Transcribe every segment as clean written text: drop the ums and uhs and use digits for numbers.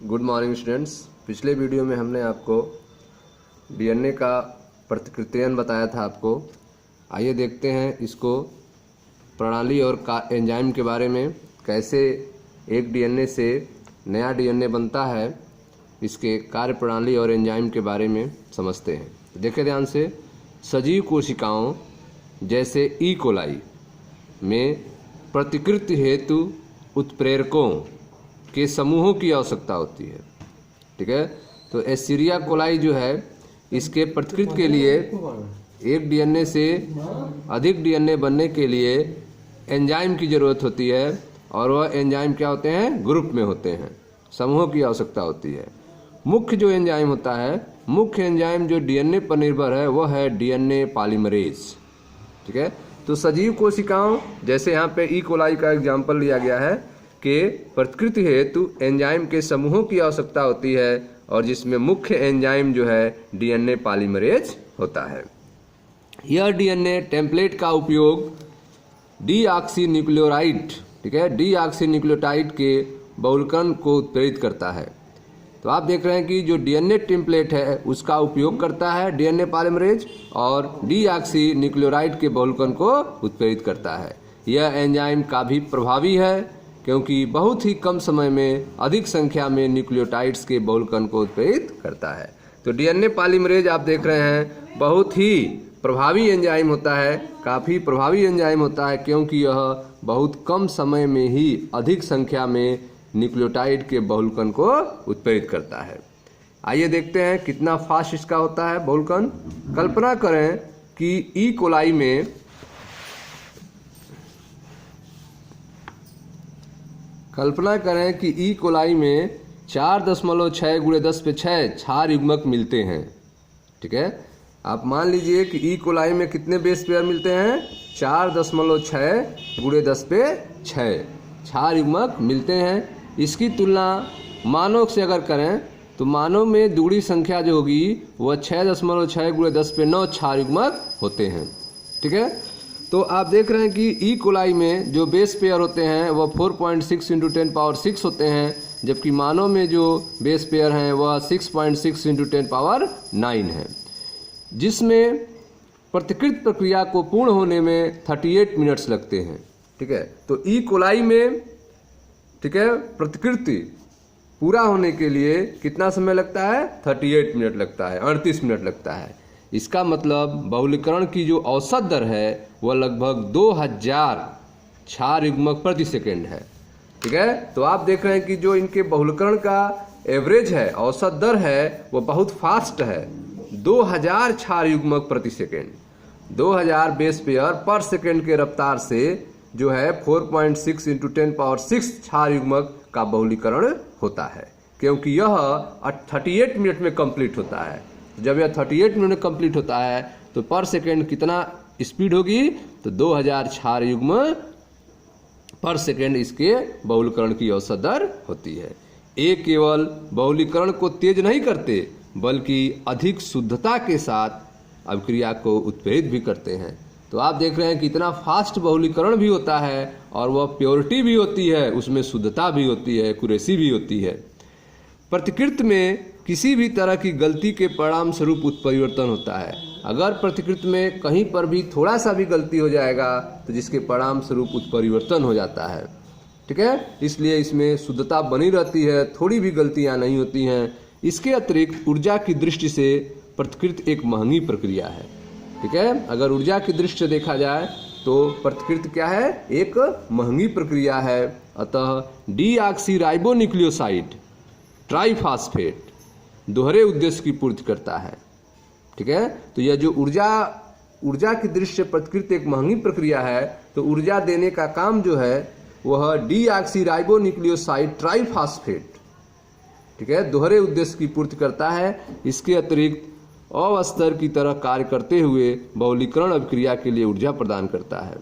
Good morning students. पिछले video में हमने आपको डीएनए का प्रतिकृतियन बताया था आपको। आइए देखते हैं इसको प्रणाली और एंजाइम के बारे में, कैसे एक डीएनए से नया डीएनए बनता है, इसके कार्य प्रणाली और एंजाइम के बारे में समझते हैं। तो देखिए ध्यान से, सजीव कोशिकाओं जैसे ई कोलाई में प्रतिकृति हेतु उत्प्रेरकों के समूहों की आवश्यकता होती है। ठीक है, तो एस्चेरिचिया कोलाई जो है, इसके प्रतिकृति के लिए एक डीएनए से अधिक डीएनए बनने के लिए एंजाइम की ज़रूरत होती है, और वह एंजाइम क्या होते हैं? ग्रुप में होते हैं, समूहों की आवश्यकता होती है। मुख्य जो एंजाइम होता है, मुख्य एंजाइम जो डीएनए पर निर्भर है, वह है डीएनए पॉलीमरेज। ठीक है, तो सजीव कोशिकाओं जैसे यहाँ पे ई कोलाई का एग्जाम्पल लिया गया है कि प्रतिकृति हेतु एंजाइम के समूहों की आवश्यकता होती है, और जिसमें मुख्य एंजाइम जो है डीएनए पॉलीमरेज होता है। यह डीएनए टेम्पलेट का उपयोग डीऑक्सीन्यूक्लियोटाइड, ठीक है, डीऑक्सीन्यूक्लियोटाइड के बहुलकरण को उत्प्रेरित करता है। तो आप देख रहे हैं कि जो डीएनए टेम्पलेट है उसका उपयोग करता है डीएनए पॉलीमरेज, और डीऑक्सीन्यूक्लियोटाइड के बहुलकरण को उत्प्रेरित करता है। यह एंजाइम काफ़ी प्रभावी है, क्योंकि बहुत ही कम समय में अधिक संख्या में न्यूक्लियोटाइड्स के बहुलकरण को उत्प्रेरित करता है। तो डीएनए पॉलीमरेज आप देख रहे हैं बहुत ही प्रभावी एंजाइम होता है, काफ़ी प्रभावी एंजाइम होता है, क्योंकि यह बहुत कम समय में ही अधिक संख्या में न्यूक्लियोटाइड के बहुलकरण को उत्प्रेरित करता है। आइए देखते हैं कितना फास्ट इसका होता है बहुलकरण। कल्पना करें कि ई कोलाई में ई कोलाई में 4.6 × 10⁶ क्षार युग्मक मिलते हैं। ठीक है, आप मान लीजिए कि ई कोलाई में कितने बेस पेयर मिलते हैं? 4.6 × 10⁶ क्षार युग्मक मिलते हैं। इसकी तुलना मानव से अगर करें तो मानव में दुगनी संख्या जो होगी वह 6.6 × 10⁹ क्षार युग्मक होते हैं। ठीक है, तो आप देख रहे हैं कि ई कोलाई में जो बेस पेयर होते हैं वह 4.6 × 10⁶ होते हैं, जबकि मानव में जो बेस पेयर हैं वह 6.6 × 10⁹ है, जिसमें प्रतिकृति प्रक्रिया को पूर्ण होने में 38 मिनट्स लगते हैं। ठीक है, तो ई कोलाई में, ठीक है, प्रतिकृति पूरा होने के लिए कितना समय लगता है? 38 मिनट लगता है, 38 मिनट लगता है। इसका मतलब बहुलीकरण की जो औसत दर है वह लगभग 2000 क्षार युग्मक प्रति सेकेंड है। ठीक है, तो आप देख रहे हैं कि जो इनके बहुलीकरण का एवरेज है, औसत दर है, वो बहुत फास्ट है, 2000 क्षार युग्मक प्रति सेकेंड। 2000 बेस पेयर पर सेकेंड के रफ्तार से जो है 4.6 × 10⁶ क्षार युग्मक का बहुलीकरण होता है, क्योंकि यह 38 मिनट में कंप्लीट होता है। जब यह 38 मिनट में कंप्लीट होता है तो पर सेकेंड कितना स्पीड होगी? तो 2000 क्षार युग्म पर सेकेंड इसके बहुलीकरण की औसत दर होती है। ये केवल बहुलीकरण को तेज नहीं करते, बल्कि अधिक शुद्धता के साथ अभिक्रिया को उत्प्रेरित भी करते हैं। तो आप देख रहे हैं कि इतना फास्ट बहुलीकरण भी होता है, और वह प्योरिटी भी होती है, उसमें शुद्धता भी होती है, एक्यूरेसी भी होती है। प्रतिकृति में किसी भी तरह की गलती के परिणाम स्वरूप उत्परिवर्तन होता है। अगर प्रतिकृति में कहीं पर भी थोड़ा सा भी गलती हो जाएगा तो जिसके परिणाम स्वरूप उत्परिवर्तन हो जाता है। ठीक है, इसलिए इसमें शुद्धता बनी रहती है, थोड़ी भी गलतियां नहीं होती हैं। इसके अतिरिक्त ऊर्जा की दृष्टि से प्रतिकृति एक महंगी प्रक्रिया है। ठीक है, अगर ऊर्जा की दृष्टि से देखा जाए तो प्रतिकृति क्या है? एक महंगी प्रक्रिया है। अतः डीऑक्सीराइबोन्यूक्लियोसाइड ट्राइफॉस्फेट दोहरे उद्देश्य की पूर्ति करता है। ठीक है, तो यह जो ऊर्जा की दृष्टि से प्रतिकृति एक महंगी प्रक्रिया है, तो ऊर्जा देने का काम जो है वह डीऑक्सीराइबोन्यूक्लियोसाइड ट्राइफॉस्फेट, ठीक है, दोहरे उद्देश्य की पूर्ति करता है। इसके अतिरिक्त अवस्थर की तरह कार्य करते हुए बहुलीकरण अभिक्रिया के लिए ऊर्जा प्रदान करता है।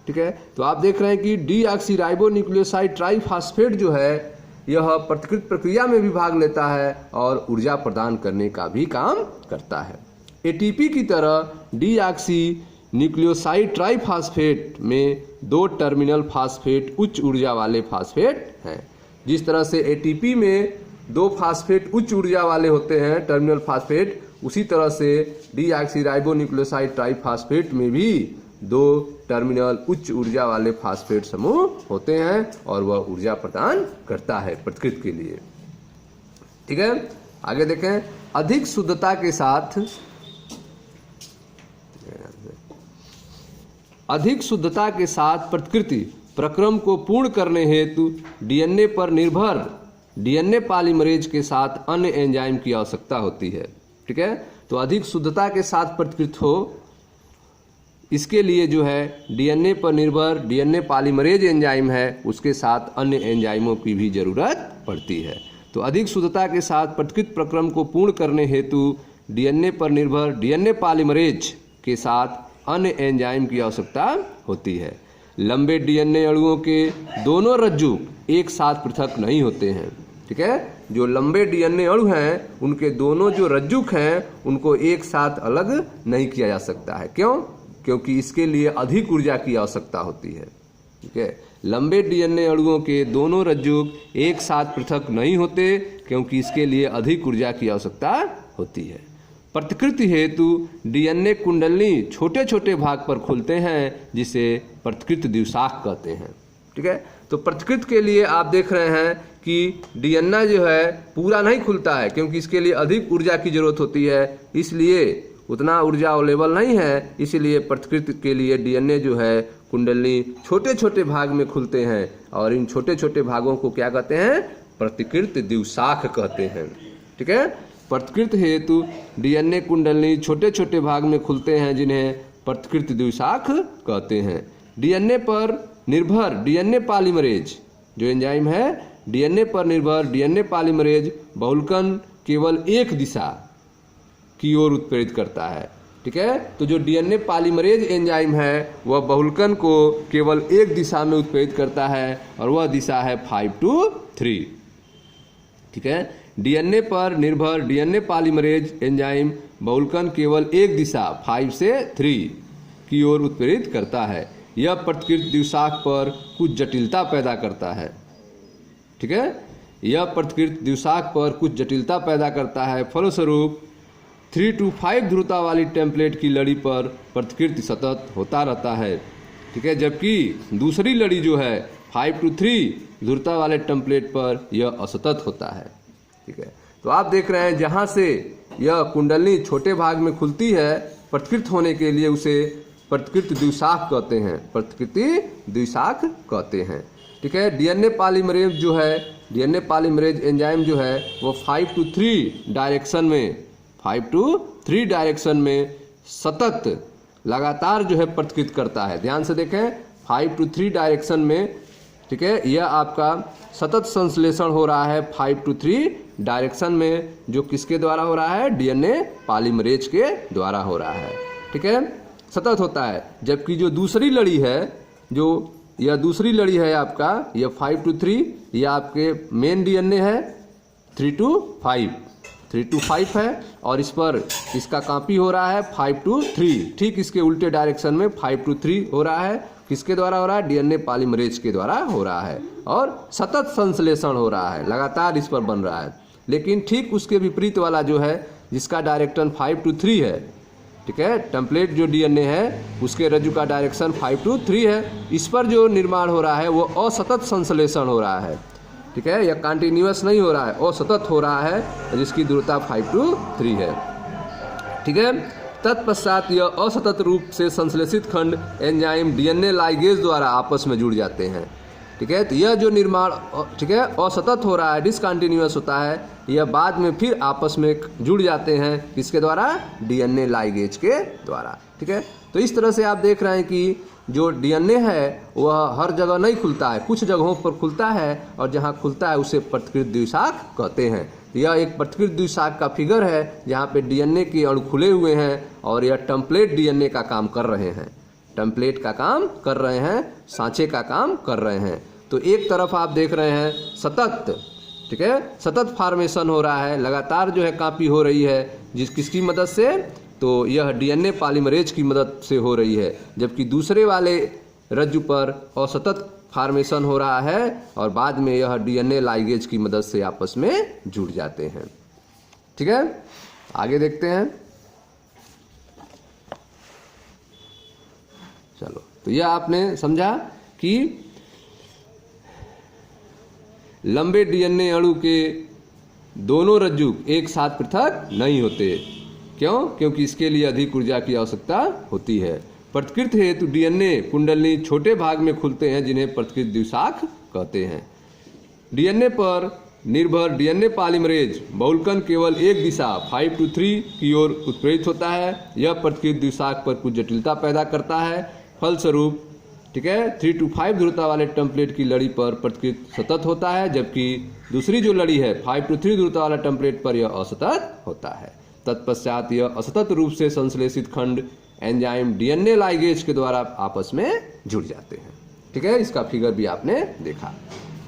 ठीक है, तो आप देख रहे हैं कि डीऑक्सीराइबोन्यूक्लियोसाइड ट्राइफॉस्फेट जो है यह प्रतिकृति प्रक्रिया में भी भाग लेता है और ऊर्जा प्रदान करने का भी काम करता है। एटीपी की तरह डीऑक्सीन्यूक्लियोसाइड ट्राइफॉस्फेट में 2 टर्मिनल फास्फेट उच्च ऊर्जा वाले फास्फेट हैं। जिस तरह से एटीपी में 2 फास्फेट उच्च ऊर्जा वाले होते हैं टर्मिनल फास्फेट, उसी तरह से डीऑक्सीराइबोन्यूक्लियोसाइड ट्राइफास्फेट में भी 2 टर्मिनल उच्च ऊर्जा वाले फास्फेट समूह होते हैं और वह ऊर्जा प्रदान करता है प्रतिकृति के लिए। ठीक है, आगे देखें। अधिक शुद्धता के साथ प्रतिकृति प्रक्रम को पूर्ण करने हेतु डीएनए पर निर्भर डीएनए पॉलीमरेज के साथ अन्य एंजाइम की आवश्यकता होती है। ठीक है, तो अधिक शुद्धता के साथ प्रतिकृति हो, इसके लिए जो है डीएनए पर निर्भर डीएनए पॉलीमरेज एंजाइम है, उसके साथ अन्य एंजाइमों की भी जरूरत पड़ती है। तो अधिक शुद्धता के साथ प्रतिकृति प्रक्रम को पूर्ण करने हेतु डीएनए पर निर्भर डीएनए पॉलीमरेज के साथ अन्य एंजाइम की आवश्यकता होती है। लंबे डीएनए अणुओं के दोनों रज्जु एक साथ पृथक नहीं होते हैं। ठीक है, जो लंबे डीएनए अणु हैं उनके दोनों जो रज्जुक हैं उनको एक साथ अलग नहीं किया जा सकता है। क्यों? क्योंकि इसके लिए अधिक ऊर्जा की आवश्यकता होती है। ठीक है, लंबे डीएनए अणुओं के दोनों रज्जुक एक साथ पृथक नहीं होते क्योंकि इसके लिए अधिक ऊर्जा की आवश्यकता होती है। प्रतिकृति हेतु डीएनए कुंडली छोटे छोटे भाग पर खुलते हैं जिसे प्रतिकृति द्विशाख कहते हैं। ठीक है, तो प्रतिकृति के लिए आप देख रहे हैं कि डीएनए जो है पूरा नहीं खुलता है क्योंकि इसके लिए अधिक ऊर्जा की जरूरत होती है, इसलिए उतना ऊर्जा अवेलेबल नहीं है, इसीलिए प्रतिकृति के लिए डीएनए जो है कुंडली छोटे छोटे भाग में खुलते हैं और इन छोटे छोटे भागों को क्या कहते हैं? प्रतिकृति द्विशाख कहते हैं। ठीक है, प्रतिकृति हेतु डीएनए कुंडली छोटे छोटे भाग में खुलते हैं जिन्हें प्रतिकृति द्विशाख कहते हैं। डीएनए पर निर्भर डीएनए पॉलीमरेज जो एंजाइम है, डीएनए पर निर्भर डीएनए पॉलीमरेज बहुलकन केवल एक दिशा की ओर उत्प्रेरित करता है। ठीक है, तो जो डीएनए पॉलीमरेज एंजाइम है वह बहुलकन को केवल एक दिशा में उत्प्रेरित करता है और वह दिशा है 5 to 3। ठीक है, डीएनए पर निर्भर डीएनए पॉलीमरेज एंजाइम बहुलकन केवल एक दिशा 5 से 3 की ओर उत्प्रेरित करता है। यह प्रतिकृति द्विशाख पर कुछ जटिलता पैदा करता है। ठीक है, यह प्रतिकृति द्विशाख पर कुछ जटिलता पैदा करता है। फलस्वरूप 3 to 5 ध्रुवता वाली टेम्पलेट की लड़ी पर प्रतिकृति सतत होता रहता है। ठीक है, जबकि दूसरी लड़ी जो है 5 to 3 ध्रुवता वाले टेम्पलेट पर यह असतत होता है। ठीक है, तो आप देख रहे हैं जहाँ से यह कुंडली छोटे भाग में खुलती है प्रतिकृत होने के लिए उसे प्रतिकृति द्विशाख कहते हैं, प्रतिकृति द्विशाख कहते हैं। ठीक है, डीएनए पॉलीमरेज जो है डीएनए पॉलीमरेज एंजाइम जो है वो 5 to 3 डायरेक्शन में सतत लगातार जो है प्रतिकृत करता है। ध्यान से देखें, 5 to 3 डायरेक्शन में, ठीक है, यह आपका सतत संश्लेषण हो रहा है 5 to 3 डायरेक्शन में, जो किसके द्वारा हो रहा है? डीएनए पॉलीमरेज के द्वारा हो रहा है। ठीक है, सतत होता है। जबकि जो दूसरी लड़ी है, जो यह दूसरी लड़ी है आपका, यह 5 to 3, यह आपके मेन डीएनए है 3 to 5 है और इस पर इसका कॉपी हो रहा है 5 to 3। ठीक इसके उल्टे डायरेक्शन में 5 to 3 हो रहा है। किसके द्वारा हो रहा है? डीएनए पॉलीमरेज के द्वारा हो रहा है और सतत संश्लेषण हो रहा है, लगातार इस पर बन रहा है। लेकिन ठीक उसके विपरीत वाला जो है जिसका डायरेक्शन 5 to 3 है, ठीक है, टेम्पलेट जो डीएनए है उसके रज्जु का डायरेक्शन 5 to 3 है, इस पर जो निर्माण हो रहा है वो असतत संश्लेषण हो रहा है। ठीक है, यह कंटिन्यूअस नहीं हो रहा है, असतत हो रहा है, जिसकी दूरता 5 to 3 है। ठीक है, तत्पश्चात यह असतत रूप से संश्लेषित खंड एंजाइम डीएनए लाइगेज द्वारा आपस में जुड़ जाते हैं। ठीक है, तो यह जो निर्माण, ठीक है, असतत हो रहा है, डिसकंटिन्यूअस होता है, यह बाद में फिर आपस में जुड़ जाते हैं। किसके द्वारा? डीएनए लाइगेज के द्वारा। ठीक है, तो इस तरह से आप देख रहे हैं कि जो डीएनए है वह हर जगह नहीं खुलता है, कुछ जगहों पर खुलता है और जहाँ खुलता है उसे प्रतिकृति द्विशाख कहते हैं। यह एक प्रतिकृति द्विशाख का फिगर है जहाँ पे डीएनए के अणु खुले हुए हैं और यह टेम्पलेट डीएनए का काम कर रहे हैं, टेम्पलेट का काम कर रहे हैं, सांचे का काम कर रहे हैं। तो एक तरफ आप देख रहे हैं सतत, ठीक है, सतत फॉर्मेशन हो रहा है, लगातार जो है कॉपी हो रही है, किसकी मदद से? तो यह डीएनए पॉलीमरेज की मदद से हो रही है। जबकि दूसरे वाले रज्जु पर असतत फॉर्मेशन हो रहा है और बाद में यह डीएनए लाइगेज की मदद से आपस में जुड़ जाते हैं। ठीक है, आगे देखते हैं। चलो, तो यह आपने समझा कि लंबे डीएनए अणु के दोनों रज्जु एक साथ पृथक नहीं होते। क्यों? क्योंकि इसके लिए अधिक ऊर्जा की आवश्यकता होती है। प्रतिकृति हेतु डीएनए कुंडली छोटे भाग में खुलते हैं जिन्हें प्रतिकृति द्विशाख कहते हैं। डीएनए पर निर्भर डीएनए पॉलीमरेज बहुलकन केवल एक दिशा 5 to 3 की ओर उत्प्रेरित होता है। यह प्रतिकृति द्विशाख पर कुछ जटिलता पैदा करता है। फलस्वरूप, ठीक है, 3 to 5 ध्रुवता वाले टेम्पलेट की लड़ी पर प्रतिकृति सतत होता है, जबकि दूसरी जो लड़ी है 5 to 3 ध्रुवता वाला टेम्पलेट पर यह असतत होता है। तत्पश्चात यह असतत रूप से संश्लेषित खंड एंजाइम डीएनए लाइगेज के द्वारा आपस में जुड़ जाते हैं। ठीक है, इसका फिगर भी आपने देखा।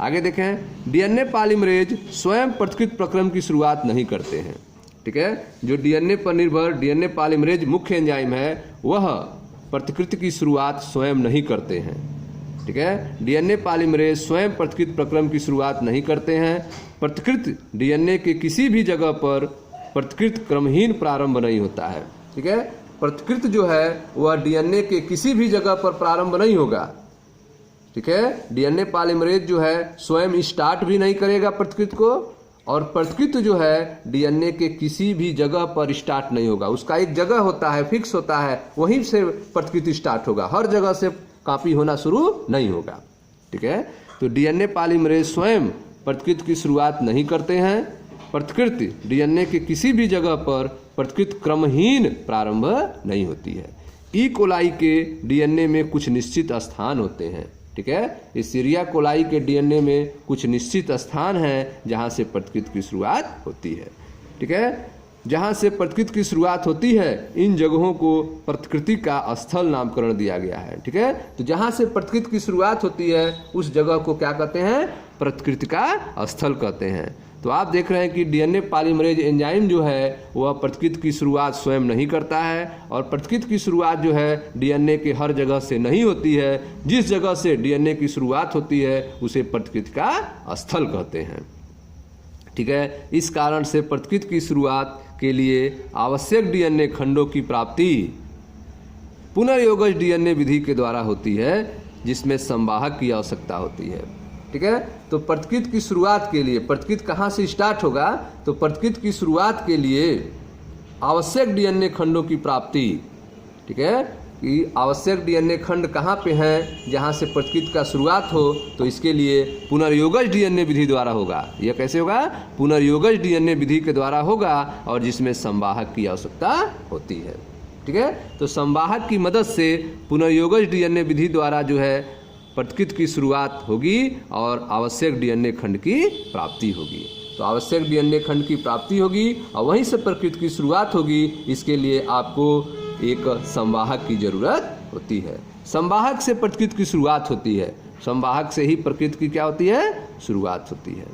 आगे देखें, डीएनए पॉलीमरेज स्वयं प्रतिकृति प्रक्रम की शुरुआत नहीं करते हैं। ठीक है, जो डीएनए पर निर्भर डीएनए पॉलीमरेज मुख्य एंजाइम है वह प्रतिकृति की शुरुआत स्वयं नहीं करते हैं। ठीक है, डीएनए पॉलीमरेज स्वयं प्रतिकृति प्रक्रम की शुरुआत नहीं करते हैं। प्रतिकृति डीएनए के किसी भी जगह पर प्रतिकृति क्रमहीन प्रारंभ नहीं होता है। ठीक है, प्रतिकृति जो है वह डीएनए के किसी भी जगह पर प्रारंभ नहीं होगा। ठीक है, डीएनए पॉलीमरेज जो है स्वयं स्टार्ट भी नहीं करेगा प्रतिकृति को, और प्रतिकृति जो है डीएनए के किसी भी जगह पर स्टार्ट नहीं होगा। उसका एक जगह होता है, फिक्स होता है, वहीं से प्रतिकृति स्टार्ट होगा, हर जगह से कॉपी होना शुरू नहीं होगा। ठीक है, तो डीएनए पॉलीमरेज स्वयं प्रतिकृति की शुरुआत नहीं करते हैं। प्रतिकृति डीएनए के किसी भी जगह पर प्रतिकृति क्रमहीन प्रारंभ नहीं होती है। ई कोलाई के डीएनए में कुछ निश्चित स्थान होते हैं। ठीक है, एस्चेरिचिया कोलाई के डीएनए में कुछ निश्चित स्थान हैं जहां से प्रतिकृति की शुरुआत होती है। ठीक है, जहां से प्रतिकृति की शुरुआत होती है इन जगहों को प्रतिकृति का स्थल नामकरण दिया गया है। ठीक है, तो जहां से प्रतिकृति की शुरुआत होती है उस जगह को क्या कहते हैं? प्रतिकृति का स्थल कहते हैं। तो आप देख रहे हैं कि डीएनए पॉलीमरेज एंजाइम जो है वह प्रतिकृति की शुरुआत स्वयं नहीं करता है, और प्रतिकृति की शुरुआत जो है डीएनए के हर जगह से नहीं होती है। जिस जगह से डीएनए की शुरुआत होती है उसे प्रतिकृति का स्थल कहते हैं। ठीक है, इस कारण से प्रतिकृति की शुरुआत के लिए आवश्यक डीएनए खंडों की प्राप्ति पुनर्योगज डीएनए विधि के द्वारा होती है, जिसमें संवाहक की आवश्यकता होती है। ठीक है, तो प्रतिकृति की शुरुआत के लिए प्रतिकृति कहाँ से स्टार्ट होगा? तो प्रतिकृति की शुरुआत के लिए आवश्यक डीएनए खंडों की प्राप्ति, ठीक है, कि आवश्यक डीएनए खंड कहाँ पे हैं जहाँ से प्रतिकृति का शुरुआत हो, तो इसके लिए पुनर्योगज डीएनए विधि द्वारा होगा। यह कैसे होगा? पुनर्योगज डीएनए विधि के द्वारा होगा, और जिसमें संवाहक की आवश्यकता होती है। ठीक है, तो संवाहक की मदद से पुनर्योगज डीएनए विधि द्वारा जो है प्रतिकृति की शुरुआत होगी और आवश्यक डीएनए खंड की प्राप्ति होगी। तो आवश्यक डीएनए खंड की प्राप्ति होगी और वहीं से प्रतिकृति की शुरुआत होगी। इसके लिए आपको एक संवाहक की जरूरत होती है। संवाहक से प्रतिकृति की शुरुआत होती है, संवाहक से ही प्रकृति की क्या होती है? शुरुआत होती है।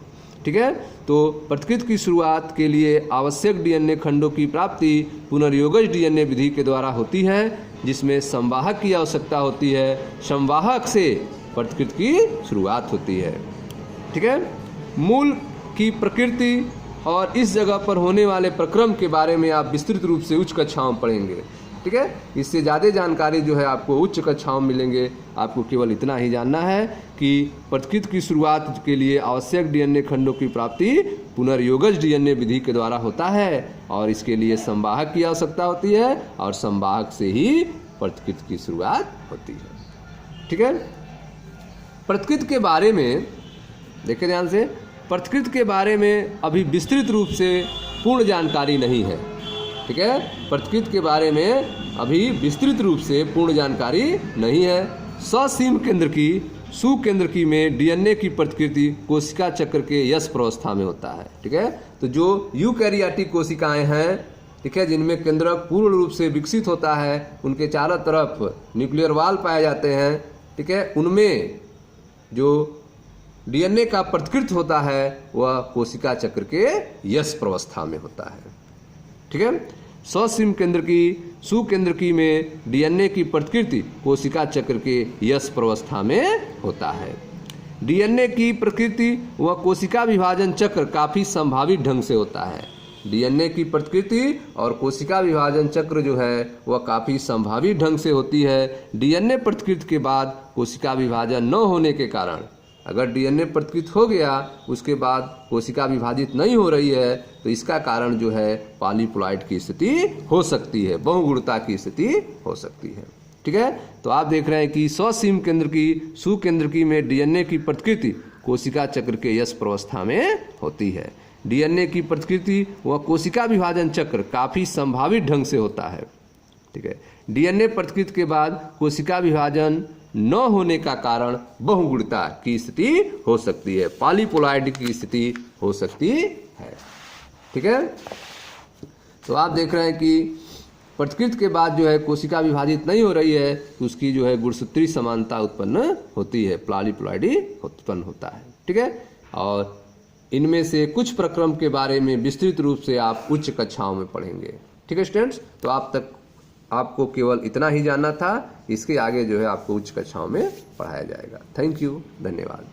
ठीक है, तो प्रतिकृति की शुरुआत के लिए आवश्यक डीएनए खंडों की प्राप्ति पुनर्योगज डीएनए विधि के द्वारा होती है, जिसमें संवाहक की आवश्यकता होती है। संवाहक से प्रतिकृति की शुरुआत होती है। ठीक है, मूल की प्रकृति और इस जगह पर होने वाले प्रक्रम के बारे में आप विस्तृत रूप से उच्च कक्षाओं में पढ़ेंगे। ठीक है, इससे ज़्यादा जानकारी जो है आपको उच्च कक्षाओं में मिलेंगे। आपको केवल इतना ही जानना है कि प्रतिकृति की शुरुआत के लिए आवश्यक डीएनए खंडों की प्राप्ति पुनर्योगज डीएनए विधि के द्वारा होता है, और इसके लिए संवाहक की आवश्यकता होती है, और संवाहक से ही प्रतिकृति की शुरुआत होती है। ठीक है, प्रतिकृति के बारे में देखिए ध्यान से, प्रतिकृति के बारे में अभी विस्तृत रूप से पूर्ण जानकारी नहीं है। ठीक है, प्रतिकृति के बारे में अभी विस्तृत रूप से पूर्ण जानकारी नहीं है। ससीम केंद्र की सुकेंद्र की में डीएनए की प्रतिकृति कोशिका चक्र के यश प्रावस्था में होता है। ठीक है, तो जो यूकैरियोटिक कोशिकाएं हैं, ठीक है, जिनमें केंद्रक पूर्ण रूप से विकसित होता है, उनके चारों तरफ न्यूक्लियर वाल पाए जाते हैं। ठीक है, उनमें जो डीएनए का प्रतिकृति होता है वह कोशिका चक्र के यश प्रावस्था में होता है। ठीक है, ससीम सुकेंद्रकी में डीएनए की प्रतिकृति कोशिका चक्र के यस प्रवस्था में होता है। डीएनए की प्रकृति व कोशिका विभाजन चक्र काफी संभावित ढंग से होता है। डीएनए की प्रतिकृति और कोशिका विभाजन चक्र जो है वह काफी संभावित ढंग से होती है। डीएनए प्रतिकृति के बाद कोशिका विभाजन न होने के कारण, अगर डीएनए प्रतिकृत हो गया उसके बाद कोशिका विभाजित नहीं हो रही है तो इसका कारण जो है पॉलीप्लॉइड की स्थिति हो सकती है, बहुगुणता की स्थिति हो सकती है। ठीक है, तो आप देख रहे हैं कि ससीम सुकेंद्रकी में डीएनए की प्रतिकृति कोशिका चक्र के यस प्रवस्था में होती है। डीएनए की प्रतिकृति व कोशिका विभाजन चक्र काफी संभावित ढंग से होता है। ठीक है, डीएनए प्रतिकृति के बाद कोशिका विभाजन न होने का कारण बहुगुणता की स्थिति हो सकती है, पॉलीप्लॉइड की स्थिति हो सकती है। ठीक है, तो आप देख रहे हैं कि प्रतिकृति के बाद जो है कोशिका विभाजित नहीं हो रही है तो उसकी जो है गुणसूत्रीय समानता उत्पन्न होती है, पॉलीप्लॉइडी उत्पन्न होता है। ठीक है, और इनमें से कुछ प्रक्रम के बारे में विस्तृत रूप से आप उच्च कक्षाओं में पढ़ेंगे। ठीक है स्टूडेंट्स, तो आपको केवल इतना ही जानना था, इसके आगे जो है आपको उच्च कक्षाओं में पढ़ाया जाएगा। थैंक यू, धन्यवाद।